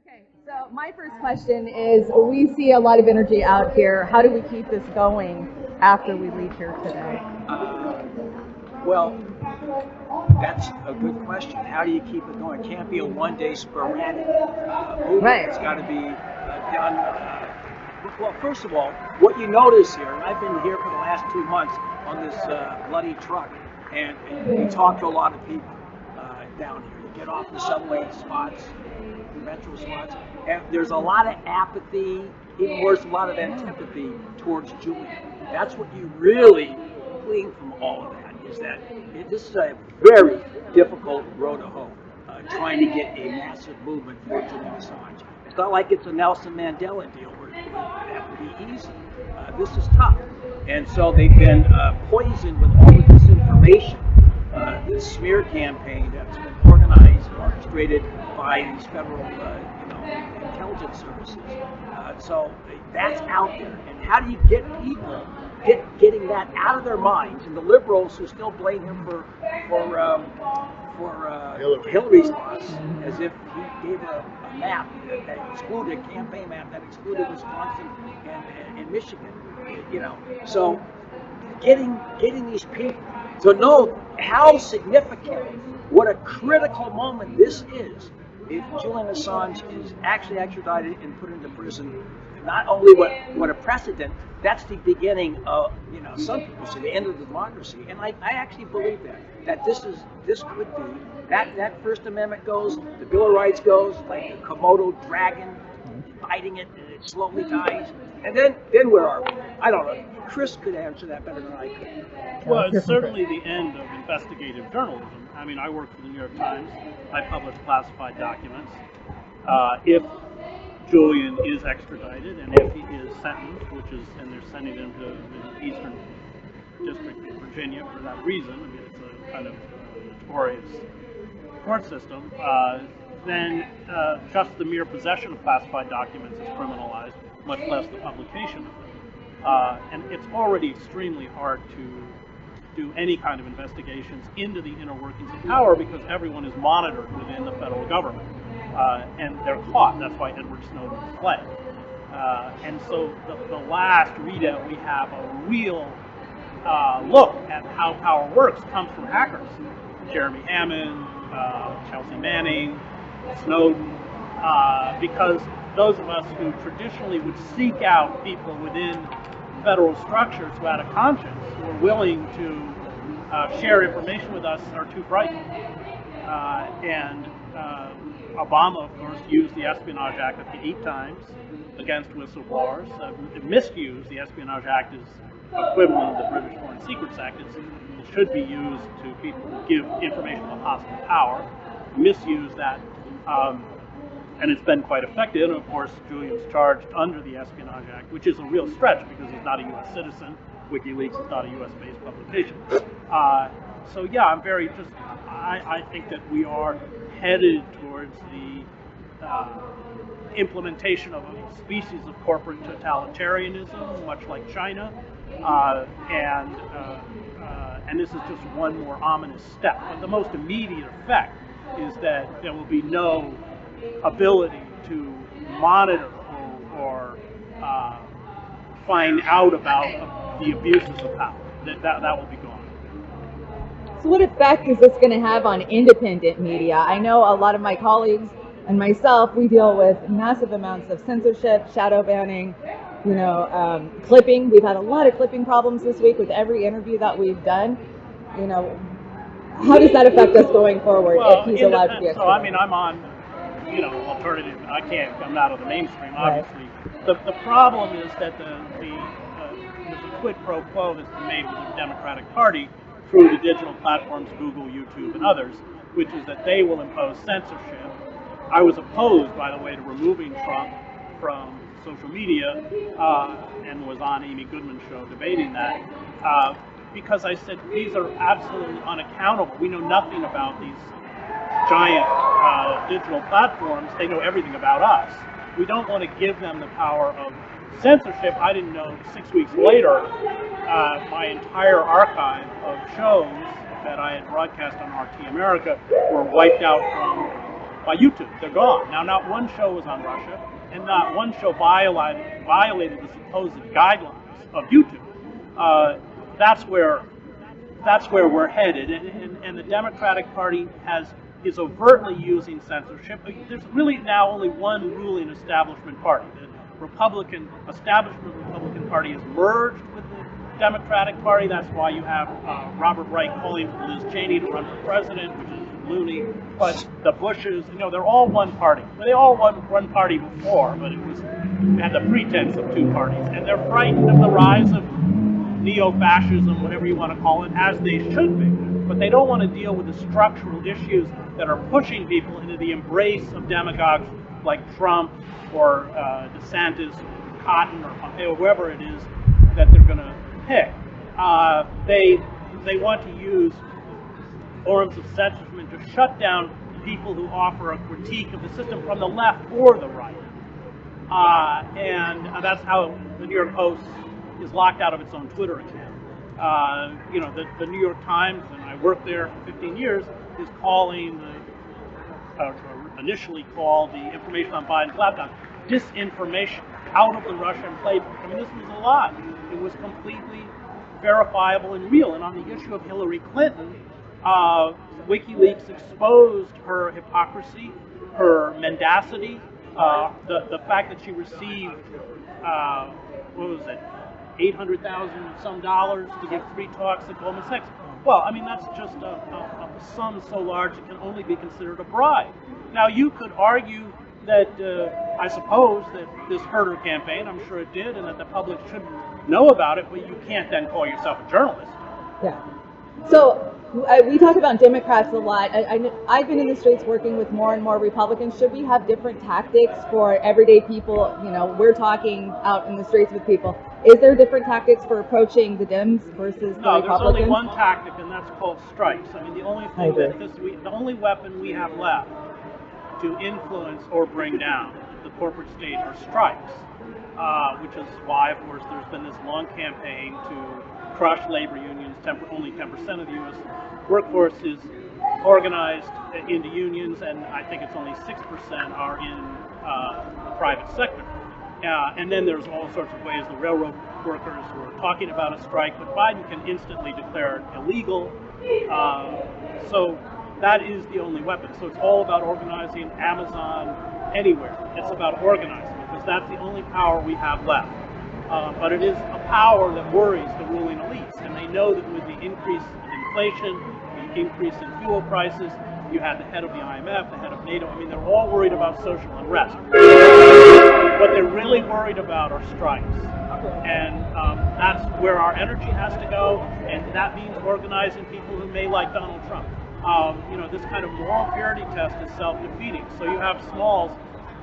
Okay, so my first question is, we see a lot of energy out here. How do we keep this going after we leave here today? Well, that's a good question. How do you keep it going? It can't be a one-day sporadic movement. Right. It's got to be done. Well, first of all, what you notice here, and I've been here for the last 2 months on this bloody truck, and we talk to a lot of people down here. You get off the subway spots, the metro spots, and there's a lot of apathy, even worse, a lot of antipathy towards Julian. That's what you really glean from all of that. Is that this is a very difficult road to hoe, trying to get a massive movement for Julian Assange. It's not like it's a Nelson Mandela deal where that would be easy. This is tough. And so they've been poisoned with all of this information, this smear campaign that's been organized and orchestrated by these federal intelligence services. So that's out there. And how do you get people getting that out of their minds? And the liberals who still blame him for Hillary's loss, as if he gave a map that excluded, a campaign map that excluded Wisconsin and Michigan. So getting these people to know how significant, what a critical moment this is. If Julian Assange is actually extradited and put into prison, not only what a precedent, that's the beginning of, some people say the end of democracy. And I actually believe that this could be, that First Amendment goes, the Bill of Rights goes, like a Komodo dragon fighting it, and it slowly dies. And then where are we? I don't know. Chris could answer that better than I could. Well, it's certainly the end of investigative journalism. I mean, I work for the New York Times. I publish classified documents. If Julian is extradited and if he is sentenced, and they're sending him to the Eastern District of Virginia for that reason, I mean, it's a kind of notorious court system, then just the mere possession of classified documents is criminalized, much less the publication of them. And it's already extremely hard to do any kind of investigations into the inner workings of power because everyone is monitored within the federal government. And they're caught. That's why Edward Snowden fled. And so the last readout we have a real look at how power works comes from hackers. Jeremy Hammond, Chelsea Manning, Snowden, because those of us who traditionally would seek out people within federal structures who had a conscience, who are willing to share information with us, are too frightened. And Obama, of course, used the Espionage Act up to 8 times against whistleblowers. Misused the Espionage Act is equivalent to the British Foreign Secrets Act. It should be used to people who give information of hostile power. Misused that. And it's been quite effective. And of course, Julian's charged under the Espionage Act, which is a real stretch because he's not a U.S. citizen. WikiLeaks is not a U.S.-based publication. So yeah, I think that we are headed towards the implementation of a species of corporate totalitarianism, much like China. And this is just one more ominous step. But the most immediate effect is that there will be no ability to monitor or find out about the abuses of power. That will be gone. So what effect is this going to have on independent media? I know a lot of my colleagues and myself, we deal with massive amounts of censorship, shadow banning, clipping. We've had a lot of clipping problems this week with every interview that we've done. How does that affect us going forward if he's allowed to be extradited? So, I mean, I'm on, alternative. I'm not on the mainstream, obviously. Right. The problem is that there's a quid pro quo that's been made with the Democratic Party through the digital platforms, Google, YouTube, and others, which is that they will impose censorship. I was opposed, by the way, to removing Trump from social media and was on Amy Goodman's show debating that because I said these are absolutely unaccountable. We know nothing about these giant digital platforms. They know everything about us. We don't want to give them the power of censorship. I didn't know 6 weeks later my entire archive of shows that I had broadcast on RT America were wiped out from by YouTube. They're gone. Now, not one show was on Russia, and not one show violated the supposed guidelines of YouTube. That's where we're headed, and the Democratic Party is overtly using censorship. There's really now only one ruling establishment party. The establishment Republican Party has merged with the Democratic Party. That's why you have Robert Wright calling for Liz Cheney to run for president, which is loony. But the Bushes, they're all one party. They all were one party before, but it had the pretense of two parties, and they're frightened of the rise of neo-fascism, whatever you want to call it, as they should be. But they don't want to deal with the structural issues that are pushing people into the embrace of demagogues like Trump or DeSantis, Cotton, or Pompeo, whoever it is that they're going to pick. They want to use forms of censorship to shut down people who offer a critique of the system from the left or the right. And that's how the New York Post is locked out of its own Twitter account. The New York Times, and I worked there for 15 years, is calling initially called the information on Biden's laptop disinformation out of the Russian playbook. I mean, this was a lie. It was completely verifiable and real. And on the issue of Hillary Clinton, WikiLeaks exposed her hypocrisy, her mendacity, the fact that she received, $800,000 some dollars to give free talks at Goldman Sachs. Well, I mean, that's just a sum so large it can only be considered a bribe. Now, you could argue that, I suppose, that this hurt her campaign. I'm sure it did, and that the public should know about it, but you can't then call yourself a journalist. Yeah. So we talk about Democrats a lot. I've been in the streets working with more and more Republicans. Should we have different tactics for everyday people? We're talking out in the streets with people. Is there different tactics for approaching the Dems versus the Republicans? No, there's only one tactic, and that's called strikes. I mean, the only weapon we have left to influence or bring down the corporate state are strikes, which is why, of course, there's been this long campaign to crush labor unions. Only 10% of the U.S. workforce is organized into unions, and I think it's only 6% are in the private sector. And then there's all sorts of ways the railroad workers were talking about a strike, but Biden can instantly declare it illegal. So that is the only weapon. So it's all about organizing Amazon anywhere. It's about organizing, because that's the only power we have left. But it is a power that worries the ruling elites, and they know that with the increase in inflation, the increase in fuel prices, you had the head of the IMF, the head of NATO. I mean, they're all worried about social unrest. What they're really worried about are strikes. And that's where our energy has to go, and that means organizing people who may like Donald Trump. This kind of moral purity test is self-defeating. So you have Smalls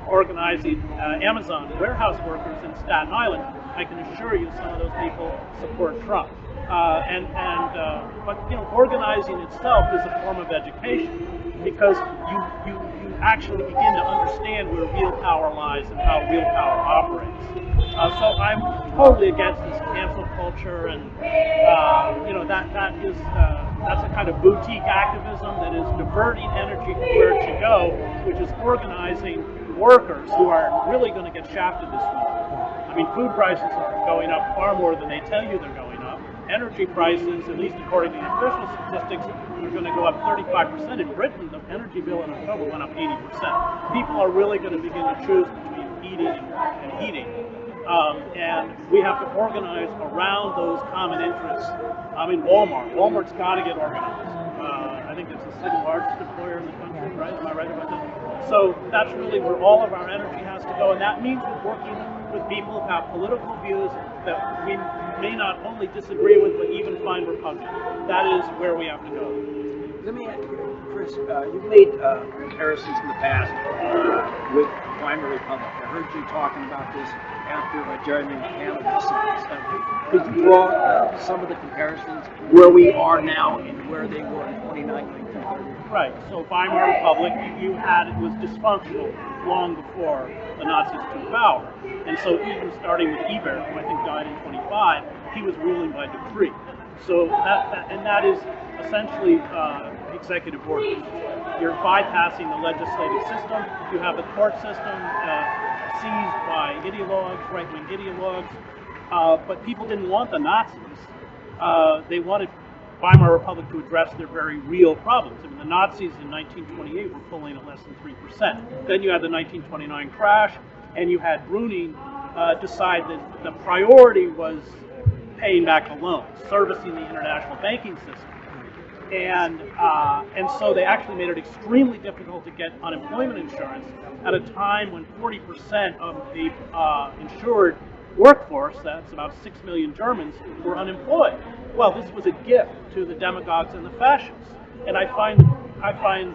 organizing Amazon warehouse workers in Staten Island. I can assure you some of those people support Trump. But organizing itself is a form of education, because you actually begin to understand where real power lies and how real power operates. So I'm totally against this cancel culture, and that's a kind of boutique activism that is diverting energy from where it should go, which is organizing workers who are really going to get shafted this week. I mean, food prices are going up far more than they tell you they're going up. Energy prices, at least according to the official statistics, are going to go up 35%. In Britain, the energy bill in October went up 80%. People are really going to begin to choose between eating and heating. And we have to organize around those common interests. I mean, Walmart's got to get organized. I think it's the second largest employer in the country, right? Am I right about that? So that's really where all of our energy has to go, and that means we're working with people who have political views that we may not only disagree with, but even find repugnant. That is where we have to go. Let me ask you, Chris, you've made comparisons in the past with primary republic. I heard you talking about this after Jeremy Canada's assembly. Could you draw some of the comparisons where we are now and where they were in 1930? Right. So Weimar Republic, it was dysfunctional long before the Nazis took power. And so even starting with Ebert, who I think died in 25, he was ruling by decree. that is essentially executive orders. You're bypassing the legislative system. You have the court system seized by ideologues, right-wing ideologues. But people didn't want the Nazis. They wanted Weimar Republic to address their very real problems. I mean, the Nazis in 1928 were polling at less than 3%. Then you had the 1929 crash, and you had Bruning decide that the priority was paying back the loans, servicing the international banking system. And so they actually made it extremely difficult to get unemployment insurance at a time when 40% of the insured workforce, that's about 6 million Germans, were unemployed. Well, this was a gift to the demagogues and the fascists. And I find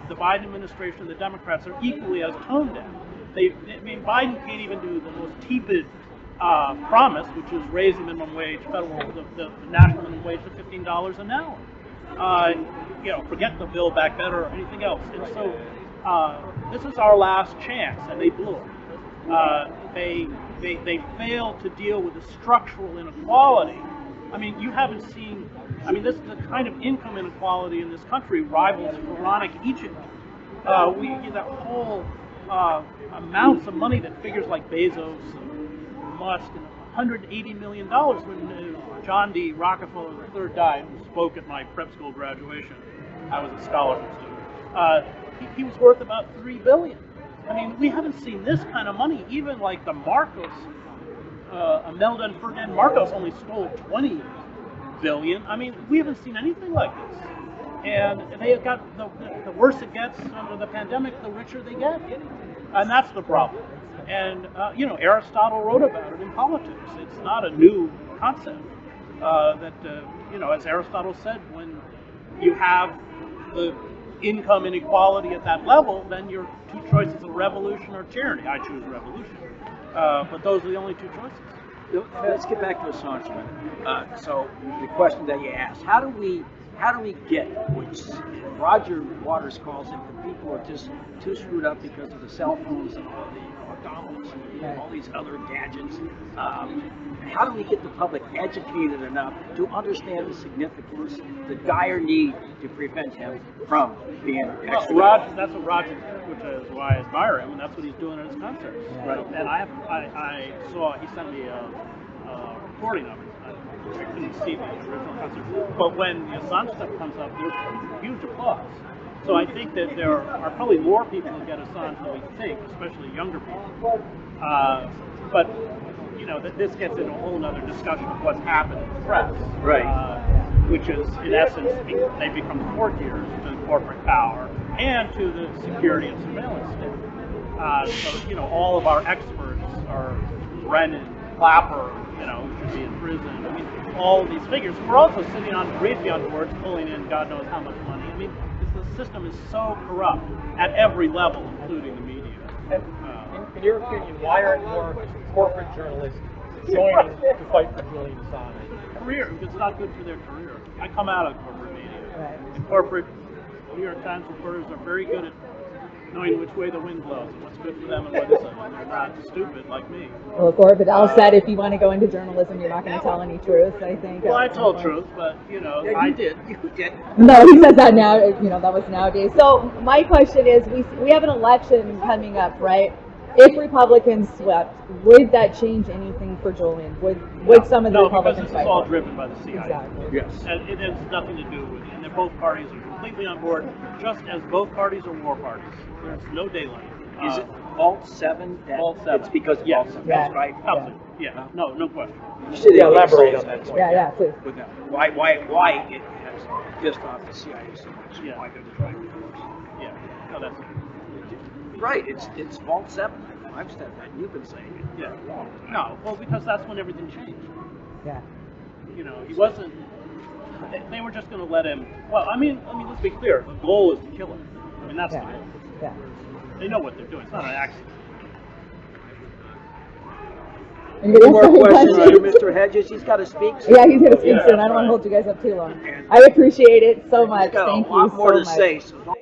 the Biden administration and the Democrats are equally as tone deaf. Biden can't even do the most tepid promise, which is raise the minimum wage, the national minimum wage to $15 an hour. Forget the Build Back Better or anything else. And so this is our last chance, and they blew it. They failed to deal with the structural inequality. I mean, you haven't seen. I mean, the kind of income inequality in this country rivals Pharaonic Egypt. We get that whole amounts of money that figures like Bezos and Musk, and $180 million when John D. Rockefeller III died, who spoke at my prep school graduation. I was a scholarship student. He was worth about $3 billion. I mean, we haven't seen this kind of money. Even like the Marcos, Imelda and Ferdinand Marcos only stole $20 billion. I mean, we haven't seen anything like this. And they have got the worse it gets under the pandemic, the richer they get, and that's the problem. And Aristotle wrote about it in Politics. It's not a new concept. As Aristotle said, when you have the income inequality at that level, then your two choices are revolution or tyranny. I choose revolution. But those are the only two choices. Let's get back to Assange a minute. So the question that you asked, how do we get, which Roger Waters calls it, the people are just too screwed up because of the cell phones and all the odometers and all these other gadgets. How do we get the public educated enough to understand the significance, the dire need to prevent him from being extradited? That's what Roger, which is why I admire him, and that's what he's doing at his concerts. Right. And I saw, he sent me a recording of it. I couldn't see the original concert. But when the Assange stuff comes up, there's huge applause. So I think that there are probably more people who get Assange than we think, especially younger people. But this gets into a whole other discussion of what's happened in the press. Right. Which is, in essence, they become courtiers to corporate power and to the security and surveillance state. So, all of our experts are Brennan, Clapper, who should be in prison. I mean, all of these figures. We're also sitting on Raytheon boards pulling in God knows how much money. I mean, the system is so corrupt at every level, including the media. In your opinion, why aren't more corporate journalists joining to fight for Julian Assange? Career. It's not good for their career. I come out of corporate media. Right. And corporate New York Times reporters are very good at knowing which way the wind blows and what's good for them and what isn't. And they're not stupid like me. Well, Gore Vidal said if you want to go into journalism, you're not going to tell any truth, I think. Well, I told truth, but, I did. You did. No, he says that now, that was nowadays. So my question is, we have an election coming up, right? If Republicans swept, would that change anything for Julian? Would some of the Republicans fight? No, because this is all driven by the CIA. Exactly. Yes. And it has nothing to do with it. And both parties are completely on board, just as both parties are war parties. There's no daylight. Is it Vault 7? Vault 7. It's because of Vault 7. That's right. Yeah. No question. You should elaborate on that point. Yeah, please. Why it has pissed off the CIA so much? Yeah. Why they're trying to force? Yeah. No, that's it. Right. It's Vault 7. I've said that. You've been saying it. Yeah. No. Well, because that's when everything changed. Yeah. He wasn't. They were just going to let him. Well, I mean, let's be clear. The goal is to kill him. I mean, that's the goal. Yeah. They know what they're doing. It's not an accident. Any more questions for Mr. Hedges? He's got to speak. Yeah, he's going to speak soon. I don't want to hold you guys up too long. I appreciate it so much. Thank you so much. He's got a lot more to say. So don't